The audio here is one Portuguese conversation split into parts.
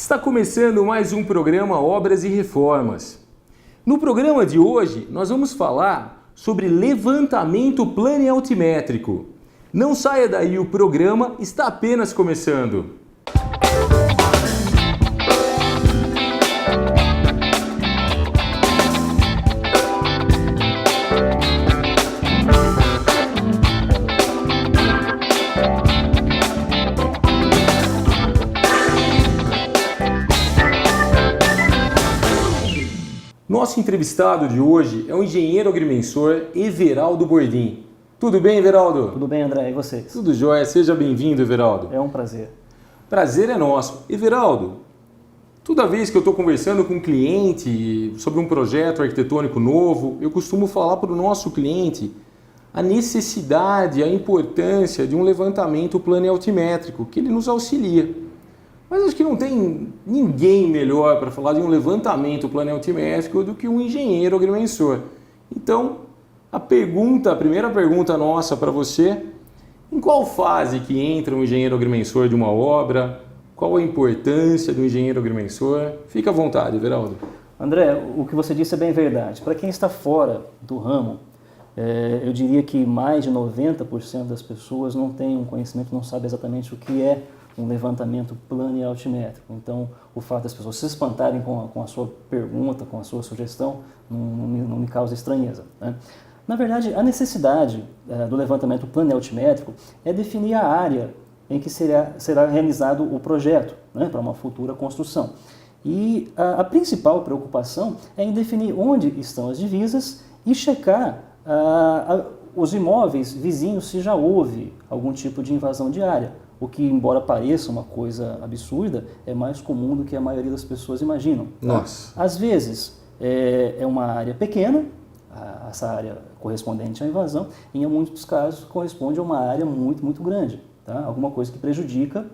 Está começando mais um programa Obras e Reformas. No programa de hoje, nós vamos falar sobre levantamento planialtimétrico. Não saia daí, o programa está apenas começando. Nosso entrevistado de hoje é o engenheiro agrimensor Everaldo Bordim. Tudo bem, Everaldo? Tudo bem, André, e vocês? Tudo jóia, seja bem-vindo, Everaldo. É um prazer. Prazer é nosso. Everaldo, toda vez que eu estou conversando com um cliente sobre um projeto arquitetônico novo, eu costumo falar para o nosso cliente a necessidade, a importância de um levantamento planialtimétrico, que ele nos auxilia. Mas acho que não tem ninguém melhor para falar de um levantamento planialtimétrico do que um engenheiro agrimensor. Então, a primeira pergunta nossa para você: em qual fase que entra um engenheiro agrimensor de uma obra? Qual a importância do engenheiro agrimensor? Fica à vontade, Everaldo. André, o que você disse é bem verdade. Para quem está fora do ramo, eu diria que mais de 90% das pessoas não tem um conhecimento, não sabe exatamente o que é um levantamento planialtimétrico. Então, o fato das pessoas se espantarem com a sua pergunta, com a sua sugestão, não me causa estranheza, né? Na verdade, a necessidade do levantamento planialtimétrico é definir a área em que será realizado o projeto, né, para uma futura construção. E a principal preocupação é em definir onde estão as divisas e checar os imóveis vizinhos se já houve algum tipo de invasão de área. O que, embora pareça uma coisa absurda, é mais comum do que a maioria das pessoas imaginam. Nossa. Às vezes é uma área pequena, essa área correspondente à invasão, e em muitos casos corresponde a uma área muito, muito grande. Tá? Alguma coisa que prejudica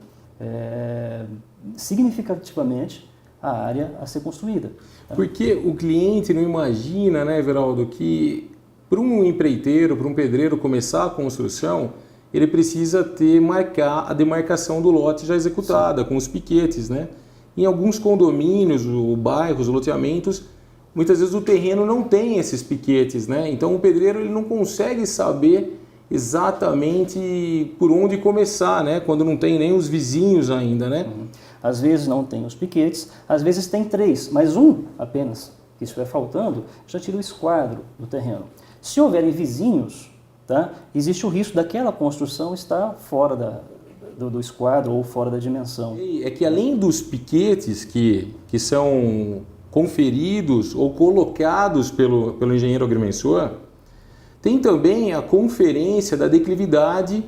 significativamente a área a ser construída. Tá? Porque o cliente não imagina, né, Everaldo, que para um empreiteiro, para um pedreiro começar a construção, ele precisa marcar a demarcação do lote já executada, sim, com os piquetes, né? Em alguns condomínios, ou bairros, loteamentos, muitas vezes o terreno não tem esses piquetes, né? Então o pedreiro ele não consegue saber exatamente por onde começar, né? Quando não tem nem os vizinhos ainda, né? Às vezes não tem os piquetes, às vezes tem 3, mas um apenas que estiver faltando já tira o esquadro do terreno. Se houverem vizinhos, tá, existe o risco daquela construção estar fora do esquadro ou fora da dimensão. É que além dos piquetes que são conferidos ou colocados pelo engenheiro agrimensor, tem também a conferência da declividade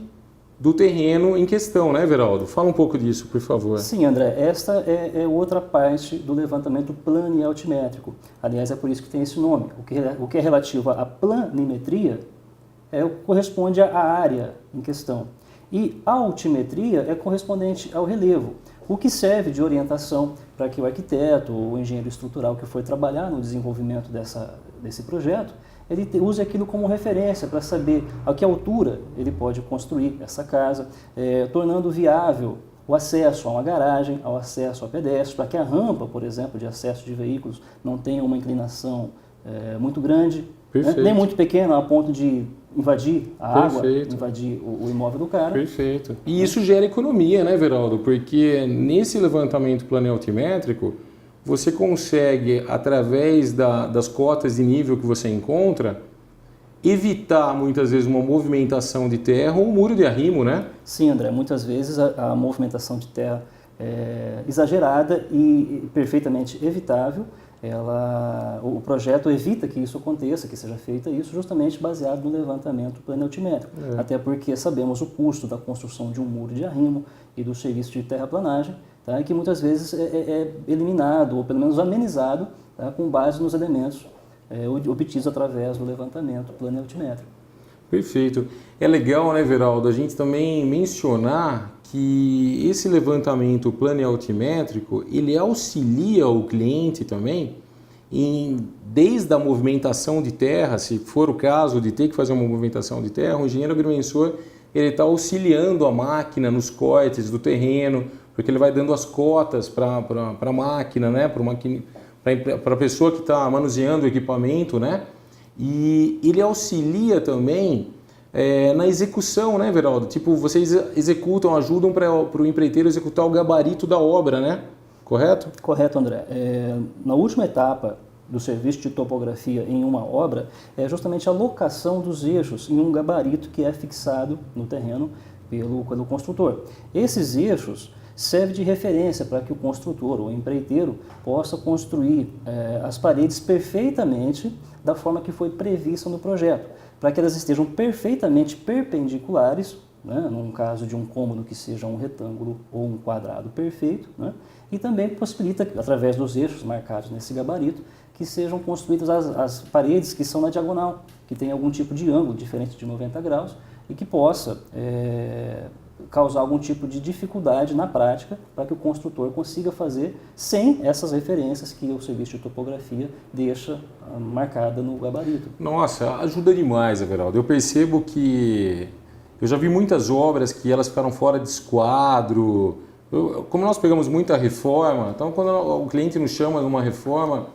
do terreno em questão, né, Everaldo? Fala um pouco disso, por favor. Sim, André, esta é outra parte do levantamento planialtimétrico. Aliás, é por isso que tem esse nome. O que é relativo à planimetria corresponde à área em questão. E a altimetria é correspondente ao relevo, o que serve de orientação para que o arquiteto ou o engenheiro estrutural que for trabalhar no desenvolvimento desse projeto, ele use aquilo como referência para saber a que altura ele pode construir essa casa, tornando viável o acesso a uma garagem, ao acesso a pedestres, para que a rampa, por exemplo, de acesso de veículos não tenha uma inclinação muito grande, né? Nem muito pequena a ponto de invadir a água, invadir o imóvel do cara. Perfeito. E isso gera economia, né, Everaldo? Porque nesse levantamento planialtimétrico, você consegue, através das cotas de nível que você encontra, evitar muitas vezes uma movimentação de terra ou um muro de arrimo, né? Sim, André. Muitas vezes a movimentação de terra é exagerada e perfeitamente evitável. O projeto evita que isso aconteça, que seja feito isso justamente baseado no levantamento planialtimétrico. Até porque sabemos o custo da construção de um muro de arrimo e do serviço de terraplanagem, tá? Que muitas vezes é eliminado ou pelo menos amenizado, tá? Com base nos elementos obtidos através do levantamento planialtimétrico. Perfeito. É legal, né, Everaldo, a gente também mencionar que esse levantamento planialtimétrico, ele auxilia o cliente também desde a movimentação de terra, se for o caso de ter que fazer uma movimentação de terra, o engenheiro agrimensor ele está auxiliando a máquina nos cortes do terreno, porque ele vai dando as cotas para a máquina, né? Para a pessoa que está manuseando o equipamento, né? E ele auxilia também na execução, né, Everaldo? Tipo, vocês ajudam para o empreiteiro executar o gabarito da obra, né? Correto? Correto, André. Na última etapa do serviço de topografia em uma obra, é justamente a locação dos eixos em um gabarito que é fixado no terreno pelo construtor. Esses eixos servem de referência para que o construtor ou empreiteiro possa construir as paredes perfeitamente da forma que foi prevista no projeto, para que elas estejam perfeitamente perpendiculares, né, num caso de um cômodo que seja um retângulo ou um quadrado perfeito, né, e também possibilita, através dos eixos marcados nesse gabarito, que sejam construídas as paredes que são na diagonal, que tem algum tipo de ângulo diferente de 90 graus e que possa causar algum tipo de dificuldade na prática para que o construtor consiga fazer sem essas referências que o serviço de topografia deixa marcada no gabarito. Nossa, ajuda demais, Everaldo. Eu percebo que eu já vi muitas obras que elas ficaram fora de esquadro. Como nós pegamos muita reforma, então quando o cliente nos chama de uma reforma,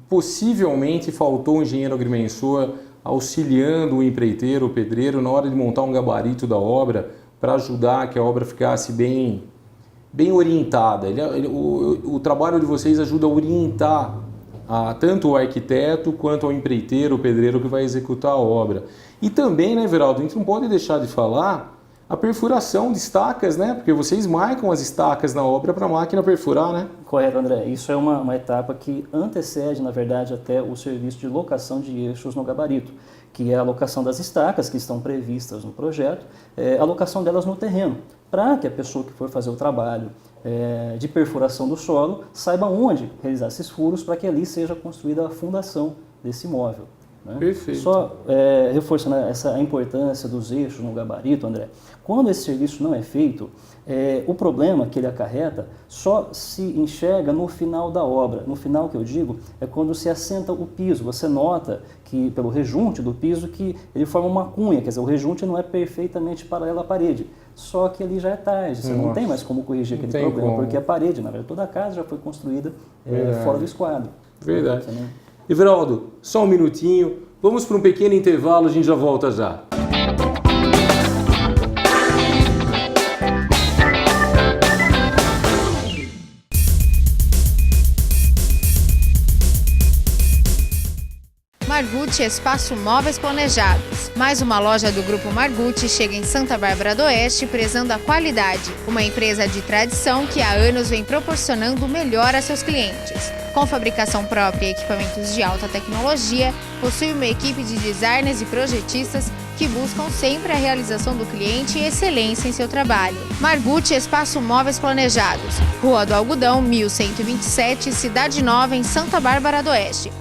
possivelmente faltou um engenheiro agrimensor auxiliando o empreiteiro, o pedreiro, na hora de montar um gabarito da obra para ajudar que a obra ficasse bem orientada. O trabalho de vocês ajuda a orientar tanto o arquiteto quanto ao empreiteiro, o pedreiro que vai executar a obra. E também, né, Everaldo, a gente não pode deixar de falar a perfuração de estacas, né? Porque vocês marcam as estacas na obra para a máquina perfurar, né? Correto, André. Isso é uma etapa que antecede, na verdade, até o serviço de locação de eixos no gabarito, que é a locação das estacas que estão previstas no projeto, a locação delas no terreno, para que a pessoa que for fazer o trabalho de perfuração do solo saiba onde realizar esses furos para que ali seja construída a fundação desse imóvel. Né? Perfeito. Só reforçando a importância dos eixos no gabarito, André, quando esse serviço não é feito, o problema que ele acarreta só se enxerga no final da obra. No final, que eu digo, é quando se assenta o piso. Você nota que, pelo rejunte do piso, que ele forma uma cunha, quer dizer, o rejunte não é perfeitamente paralelo à parede. Só que ali já é tarde, você não tem mais como corrigir aquele problema, porque a parede, na verdade, toda a casa já foi construída fora do esquadro. Verdade. Everaldo, só um minutinho, vamos para um pequeno intervalo, a gente já volta já. Margutti Espaço Móveis Planejados. Mais uma loja do Grupo Margutti chega em Santa Bárbara do Oeste prezando a qualidade. Uma empresa de tradição que há anos vem proporcionando o melhor a seus clientes. Com fabricação própria e equipamentos de alta tecnologia, possui uma equipe de designers e projetistas que buscam sempre a realização do cliente e excelência em seu trabalho. Margutti Espaço Móveis Planejados. Rua do Algodão, 1127, Cidade Nova, em Santa Bárbara do Oeste.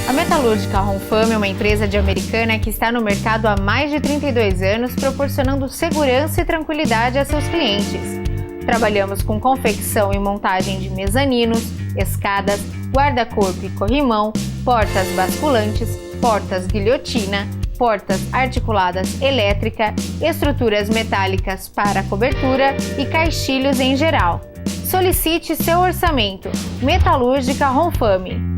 A Metalúrgica Ronfame é uma empresa de Americana que está no mercado há mais de 32 anos, proporcionando segurança e tranquilidade a seus clientes. Trabalhamos com confecção e montagem de mezaninos, escadas, guarda-corpo e corrimão, portas basculantes, portas guilhotina, portas articuladas elétrica, estruturas metálicas para cobertura e caixilhos em geral. Solicite seu orçamento. Metalúrgica Ronfame.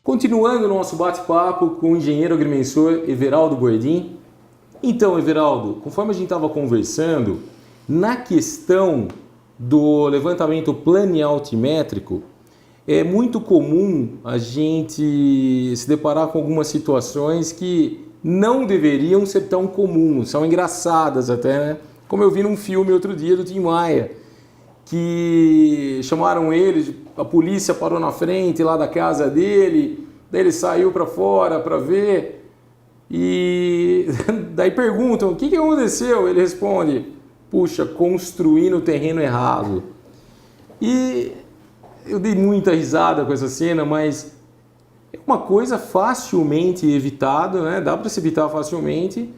Continuando o nosso bate-papo com o engenheiro agrimensor Everaldo Bordim. Então, Everaldo, conforme a gente estava conversando, na questão do levantamento planial altimétrico, é muito comum a gente se deparar com algumas situações que não deveriam ser tão comuns, são engraçadas até, né? Como eu vi num filme outro dia do Tim Maia, que chamaram ele, a polícia parou na frente lá da casa dele, daí ele saiu para fora para ver e daí perguntam, o que aconteceu? Ele responde, puxa, construí no terreno errado. E eu dei muita risada com essa cena, mas é uma coisa facilmente evitada, né? Dá para se evitar facilmente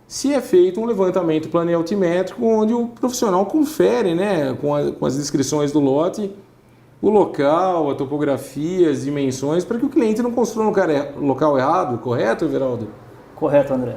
se é feito um levantamento planealtimétrico onde o profissional confere, né, com as descrições do lote, o local, a topografia, as dimensões, para que o cliente não construa no local errado, correto, Everaldo? Correto, André.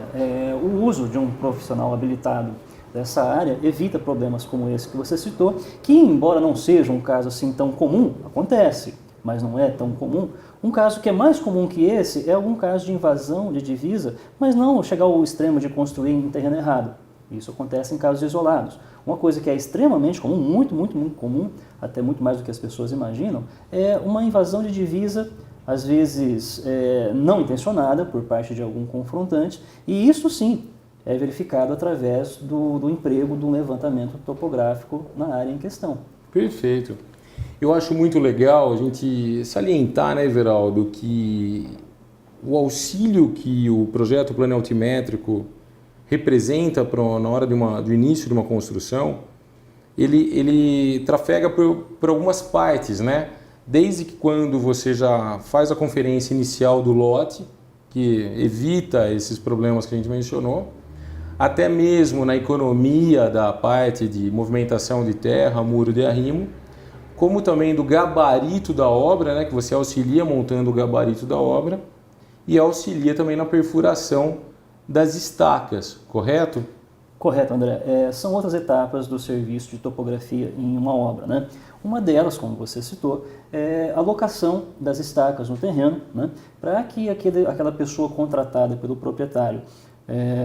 O uso de um profissional habilitado dessa área evita problemas como esse que você citou, que embora não seja um caso assim tão comum, acontece, mas não é tão comum. Um caso que é mais comum que esse é algum caso de invasão de divisa, mas não chegar ao extremo de construir em terreno errado. Isso acontece em casos isolados. Uma coisa que é extremamente comum, muito comum, até muito mais do que as pessoas imaginam, é uma invasão de divisa, às vezes não intencionada por parte de algum confrontante, e isso sim é verificado através do emprego de um levantamento topográfico na área em questão. Perfeito. Eu acho muito legal a gente salientar, né, Everaldo, que o auxílio que o projeto planealtimétrico representa na hora do início de uma construção, ele trafega por algumas partes, né? Desde que quando você já faz a conferência inicial do lote, que evita esses problemas que a gente mencionou, até mesmo na economia da parte de movimentação de terra, muro de arrimo, como também do gabarito da obra, né, que você auxilia montando o gabarito da obra e auxilia também na perfuração das estacas, correto? Correto, André. São outras etapas do serviço de topografia em uma obra, né? Uma delas, como você citou, é a locação das estacas no terreno, né, para que aquela pessoa contratada pelo proprietário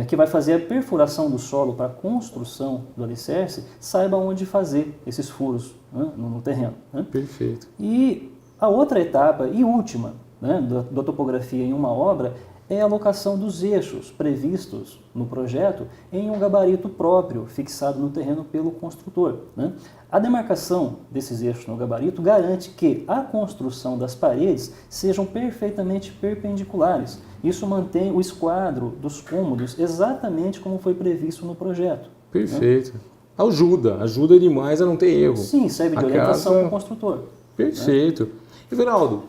que vai fazer a perfuração do solo para a construção do alicerce, saiba onde fazer esses furos, né, no terreno. Né? Perfeito. E a outra etapa e última, né, da topografia em uma obra é a locação dos eixos previstos no projeto em um gabarito próprio, fixado no terreno pelo construtor. Né? A demarcação desses eixos no gabarito garante que a construção das paredes sejam perfeitamente perpendiculares. Isso mantém o esquadro dos cômodos exatamente como foi previsto no projeto. Perfeito. Né? Ajuda demais a não ter erro. Sim, serve de orientação ao construtor. Perfeito. Everaldo,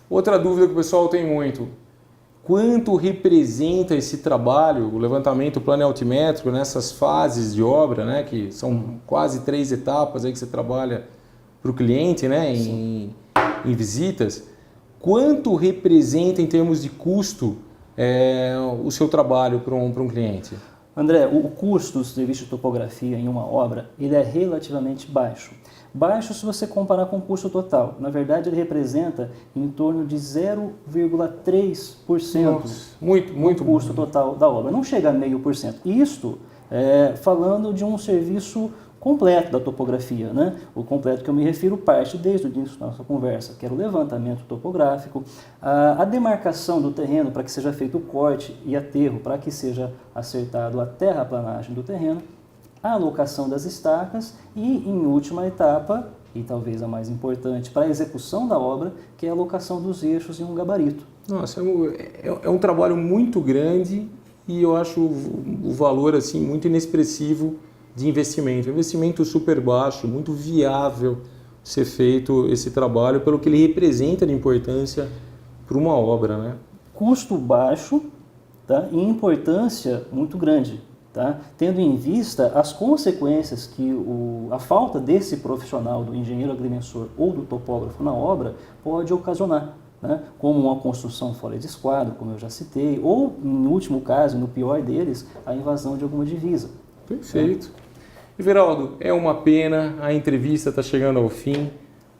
outra dúvida que o pessoal tem muito. Quanto representa esse trabalho, o levantamento planealtimétrico nessas fases de obra, né, que são quase 3 etapas aí que você trabalha para o cliente, né, em visitas. Quanto representa em termos de custo o seu trabalho para um cliente? André, o custo do serviço de topografia em uma obra ele é relativamente baixo. Baixo se você comparar com o custo total. Na verdade, ele representa em torno de 0,3% do custo total da obra. Não chega a 0,5%. Isto falando de um serviço completo da topografia, né? O completo que eu me refiro parte desde o início da nossa conversa, que era o levantamento topográfico, a demarcação do terreno para que seja feito o corte e aterro para que seja acertado a terraplanagem do terreno, a alocação das estacas e, em última etapa, e talvez a mais importante para a execução da obra, que é a alocação dos eixos em um gabarito. Nossa, é um trabalho muito grande e eu acho o valor assim muito inexpressivo de investimento. Investimento super baixo, muito viável ser feito esse trabalho pelo que ele representa de importância para uma obra, né? Custo baixo, tá? E importância muito grande. Tá? Tendo em vista as consequências que a falta desse profissional, do engenheiro agrimensor ou do topógrafo na obra, pode ocasionar, né? Como uma construção fora de esquadro, como eu já citei, ou, em último caso, no pior deles, a invasão de alguma divisa. Perfeito. Everaldo, é uma pena, a entrevista está chegando ao fim,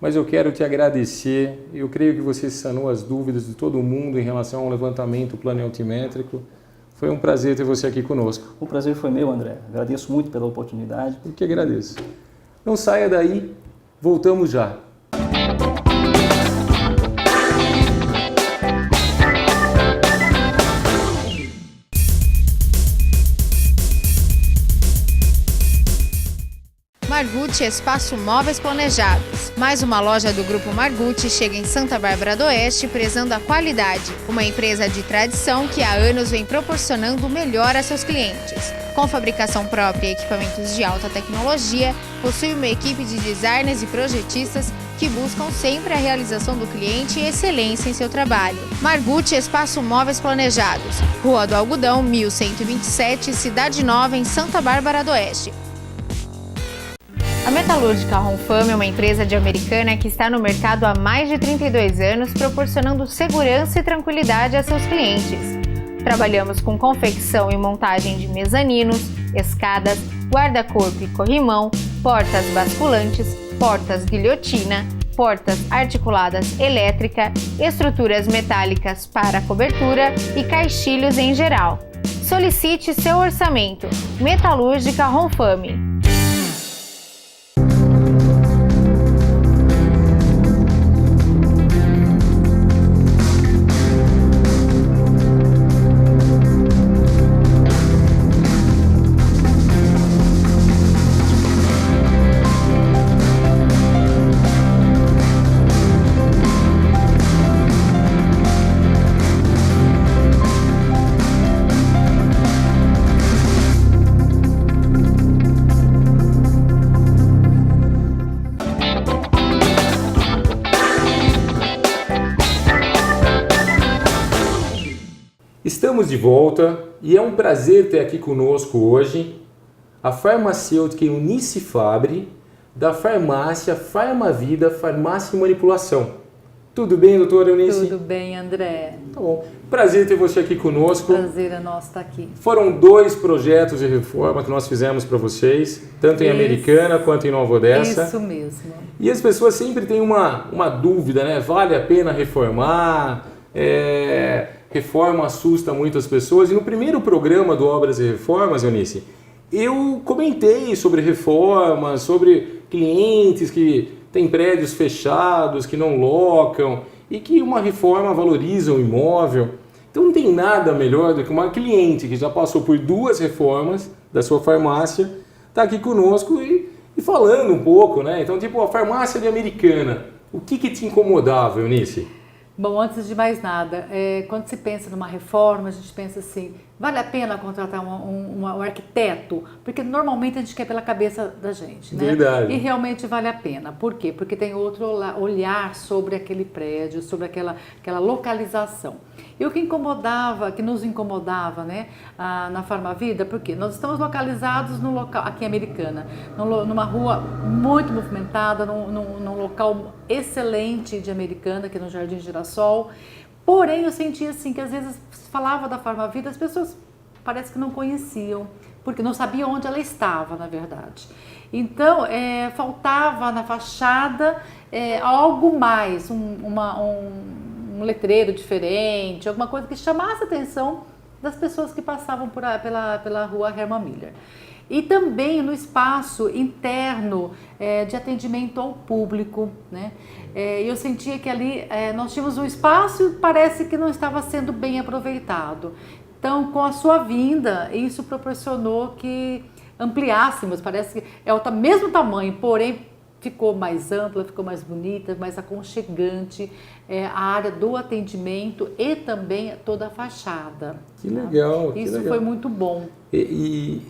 mas eu quero te agradecer. Eu creio que você sanou as dúvidas de todo mundo em relação ao levantamento planealtimétrico. Foi um prazer ter você aqui conosco. O prazer foi meu, André. Agradeço muito pela oportunidade. Eu que agradeço. Não saia daí, voltamos já. Margutti Espaço Móveis Planejados. Mais uma loja do Grupo Margutti chega em Santa Bárbara do Oeste prezando a qualidade. Uma empresa de tradição que há anos vem proporcionando o melhor a seus clientes. Com fabricação própria e equipamentos de alta tecnologia, possui uma equipe de designers e projetistas que buscam sempre a realização do cliente e excelência em seu trabalho. Margutti Espaço Móveis Planejados, Rua do Algodão, 1127, Cidade Nova, em Santa Bárbara do Oeste. A Metalúrgica Ronfame é uma empresa de Americana que está no mercado há mais de 32 anos, proporcionando segurança e tranquilidade a seus clientes. Trabalhamos com confecção e montagem de mezaninos, escadas, guarda-corpo e corrimão, portas basculantes, portas guilhotina, portas articuladas elétrica, estruturas metálicas para cobertura e caixilhos em geral. Solicite seu orçamento. Metalúrgica Ronfame. Estamos de volta e é um prazer ter aqui conosco hoje a farmacêutica Eunice Fabre, da farmácia Farmavida Farmácia e Manipulação. Tudo bem, doutora Eunice? Tudo bem, André. Tá bom. Prazer ter você aqui conosco. Prazer é nosso estar aqui. Foram 2 projetos de reforma que nós fizemos para vocês, tanto em Americana quanto em Nova Odessa. Isso mesmo. E as pessoas sempre têm uma dúvida, né? Vale a pena reformar? Reforma assusta muitas pessoas. E no primeiro programa do Obras e Reformas, Eunice, eu comentei sobre reformas, sobre clientes que têm prédios fechados, que não locam e que uma reforma valoriza o imóvel. Então não tem nada melhor do que uma cliente que já passou por 2 reformas da sua farmácia, está aqui conosco e falando um pouco, né? Então, tipo, a farmácia de Americana, o que te incomodava, Eunice? Bom, antes de mais nada, quando se pensa numa reforma, a gente pensa assim, vale a pena contratar um arquiteto? Porque normalmente a gente quer pela cabeça da gente, né? Verdade. E realmente vale a pena. Por quê? Porque tem outro olhar sobre aquele prédio, sobre aquela localização. E o que nos incomodava, né, na Farmavida, porque nós estamos localizados num local, aqui em Americana, numa rua muito movimentada, num local excelente de Americana, aqui no Jardim Girassol. Porém, eu sentia assim que às vezes falava da Farmavida, as pessoas parece que não conheciam, porque não sabiam onde ela estava, na verdade. Então, faltava na fachada algo mais, um letreiro diferente, alguma coisa que chamasse a atenção das pessoas que passavam pela rua Herman Miller. E também no espaço interno de atendimento ao público, né? Eu sentia que ali nós tínhamos um espaço e parece que não estava sendo bem aproveitado. Então, com a sua vinda, isso proporcionou que ampliássemos, parece que é o mesmo tamanho, porém ficou mais ampla, ficou mais bonita, mais aconchegante, a área do atendimento e também toda a fachada. Que legal, que Isso legal. foi muito bom. E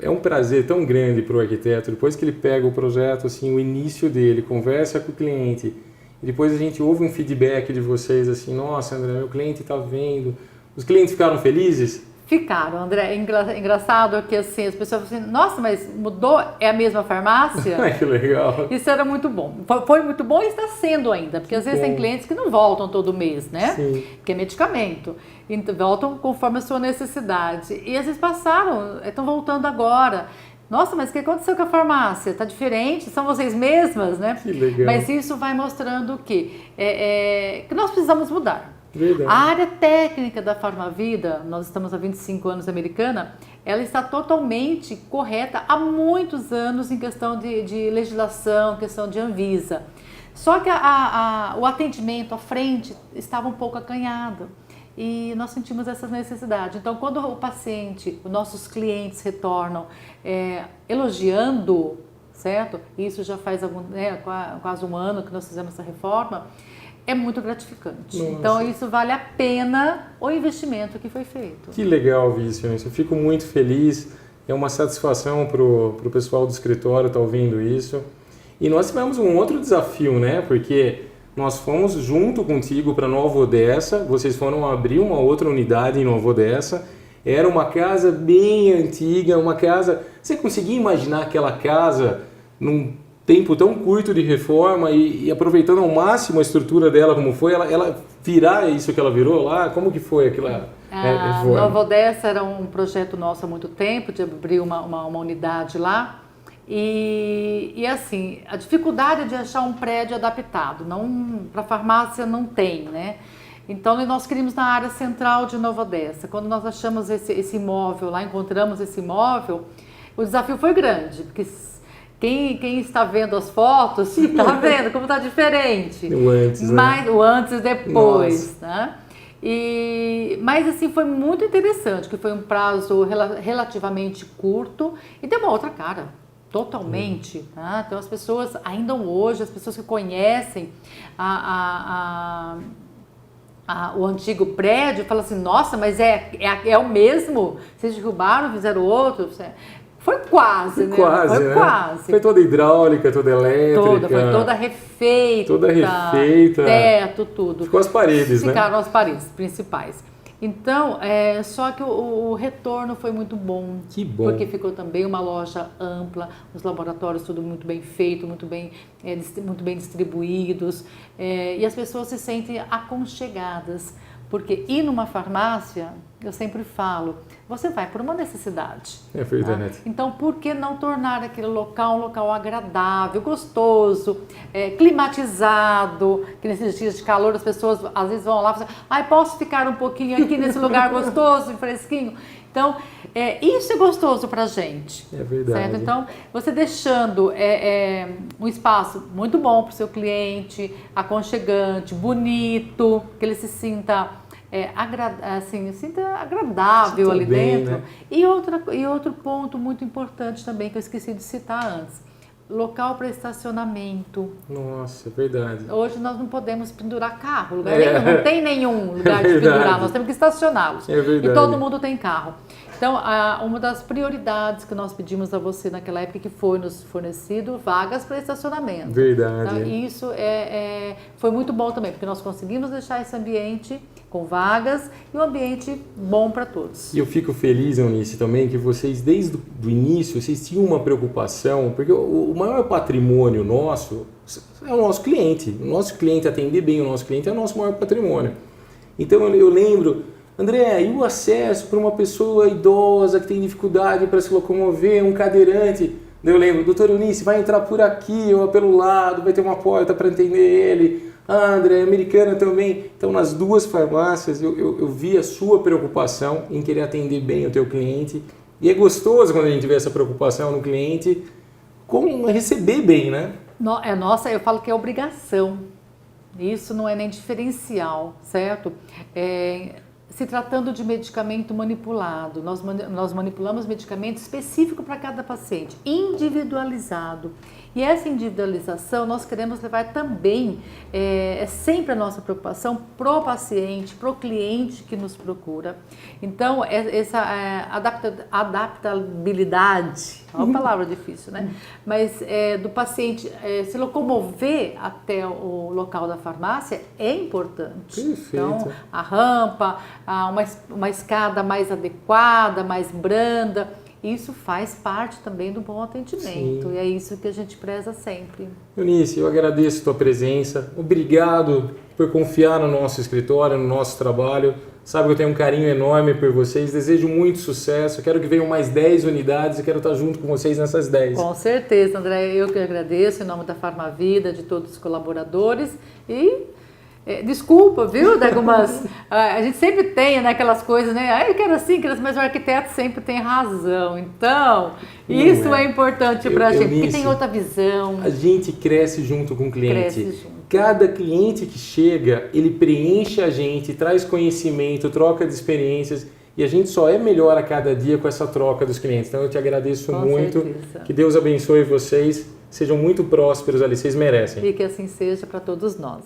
é um prazer tão grande para o arquiteto, depois que ele pega o projeto, assim, o início dele, conversa com o cliente, e depois a gente ouve um feedback de vocês, assim, nossa, André, meu cliente está vendo. Os clientes ficaram felizes? Ficaram, André. Engraçado que assim, as pessoas falam assim, nossa, mas mudou? É a mesma farmácia? Que legal. Isso era muito bom. Foi muito bom e está sendo ainda, porque às vezes tem clientes que não voltam todo mês, né? Sim. Porque é medicamento. Então, voltam conforme a sua necessidade. E às vezes passaram, estão voltando agora. Nossa, mas o que aconteceu com a farmácia? Está diferente? São vocês mesmas, né? Que legal. Mas isso vai mostrando que nós precisamos mudar. Verdade. A área técnica da Farmavida, nós estamos há 25 anos Americana, ela está totalmente correta há muitos anos em questão de legislação, questão de Anvisa. Só que o atendimento à frente estava um pouco acanhado. e nós sentimos essa necessidade. Então, quando o paciente, os nossos clientes retornam elogiando, certo? Isso já faz quase um ano que nós fizemos essa reforma, é muito gratificante. Nossa. Então, isso vale a pena o investimento que foi feito. Que legal ouvir isso, Eunice. Eu fico muito feliz. É uma satisfação para o pessoal do escritório estar ouvindo isso. E nós tivemos um outro desafio, né? Porque nós fomos junto contigo para Nova Odessa, vocês foram abrir uma outra unidade em Nova Odessa. Era uma casa bem antiga, uma casa... Você conseguia imaginar aquela casa num tempo tão curto de reforma e aproveitando ao máximo a estrutura dela como foi, ela virar isso que ela virou lá? Como que foi aquela reforma? Nova Odessa era um projeto nosso há muito tempo, de abrir uma unidade lá. E assim, a dificuldade de achar um prédio adaptado, para farmácia não tem, né? Então nós queríamos na área central de Nova Odessa. Quando nós achamos esse imóvel lá, encontramos esse imóvel, o desafio foi grande, porque quem está vendo as fotos, está vendo como está diferente. O antes, né? Mas, o antes e depois, né? Mas assim, foi muito interessante, que foi um prazo relativamente curto e deu uma outra cara. Totalmente, tá? Então as pessoas, ainda hoje, as pessoas que conhecem o antigo prédio, falam assim, nossa, mas é o mesmo? Vocês derrubaram, fizeram outro? Foi quase, né? Quase, foi né? quase. Foi toda hidráulica, toda elétrica. Foi toda refeita. Toda refeita. Teto, tudo. Ficou as paredes, né? Ficaram as paredes principais. Então, só que o retorno foi muito bom. Que bom. Porque ficou também uma loja ampla, os laboratórios tudo muito bem feito, muito bem distribuídos. E as pessoas se sentem aconchegadas. Porque ir numa farmácia, eu sempre falo, você vai por uma necessidade. É verdade. Tá? Então, por que não tornar aquele local um local agradável, gostoso, climatizado, que nesses dias de calor as pessoas às vezes vão lá e falam, posso ficar um pouquinho aqui nesse lugar gostoso e fresquinho? Então, isso é gostoso pra gente. É verdade. Certo? Então, você deixando um espaço muito bom para o seu cliente, aconchegante, bonito, que ele se sinta agradável ali bem, dentro. né? E outro ponto muito importante também, que eu esqueci de citar antes, local para estacionamento. Nossa, é verdade. Hoje nós não podemos pendurar carro, não tem nenhum lugar de pendurar, nós temos que estacioná-los. É verdade. E todo mundo tem carro. Então, uma das prioridades que nós pedimos a você naquela época, que foi nos fornecido vagas para estacionamento. Verdade. Então, isso foi muito bom também, porque nós conseguimos deixar esse ambiente com vagas e um ambiente bom para todos. E eu fico feliz, Eunice, também, que vocês, desde o início, vocês tinham uma preocupação, porque o maior patrimônio nosso é o nosso cliente. O nosso cliente, atender bem o nosso cliente é o nosso maior patrimônio. Então, eu lembro, André, e o acesso para uma pessoa idosa que tem dificuldade para se locomover, um cadeirante? Daí eu lembro, doutor Eunice, vai entrar por aqui ou pelo lado, vai ter uma porta para atender ele. André, Americana também. Então, nas duas farmácias, eu vi a sua preocupação em querer atender bem o teu cliente. E é gostoso quando a gente vê essa preocupação no cliente, como receber bem, né? Nossa, eu falo que é obrigação. Isso não é nem diferencial, certo? Se tratando de medicamento manipulado, nós manipulamos medicamento específico para cada paciente, individualizado. E essa individualização nós queremos levar também, sempre a nossa preocupação pro paciente, pro cliente que nos procura. Então, essa adaptabilidade, é uma palavra difícil, né? Mas do paciente se locomover até o local da farmácia é importante. Perfeito. Então, a rampa, uma escada mais adequada, mais branda, isso faz parte também do bom atendimento. Sim. E é isso que a gente preza sempre. Eunice, eu agradeço a tua presença. Obrigado por confiar no nosso escritório, no nosso trabalho. Sabe que eu tenho um carinho enorme por vocês. Desejo muito sucesso. Quero que venham mais 10 unidades e quero estar junto com vocês nessas 10. Com certeza, André. Eu que agradeço em nome da Farmavida, de todos os colaboradores. E desculpa, viu? De algumas, a gente sempre tem, né, aquelas coisas, né? Eu quero assim, mas o arquiteto sempre tem razão. Então, isso é importante para a gente, porque tem outra visão. A gente cresce junto com o cliente. Cresce junto. cada cliente que chega, ele preenche a gente, traz conhecimento, troca de experiências e a gente só é melhor a cada dia com essa troca dos clientes. Então eu te agradeço muito, certeza. Que Deus abençoe vocês, sejam muito prósperos ali, vocês merecem. E que assim seja para todos nós.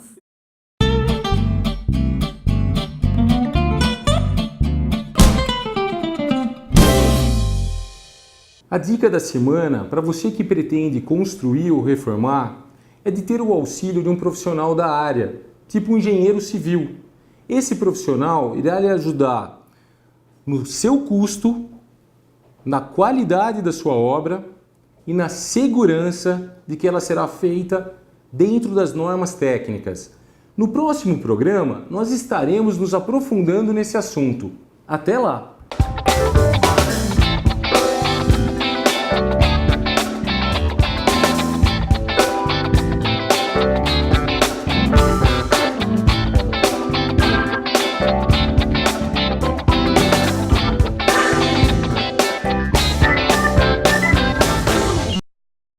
A dica da semana, para você que pretende construir ou reformar, é de ter o auxílio de um profissional da área, tipo um engenheiro civil. Esse profissional irá lhe ajudar no seu custo, na qualidade da sua obra e na segurança de que ela será feita dentro das normas técnicas. No próximo programa, nós estaremos nos aprofundando nesse assunto. Até lá!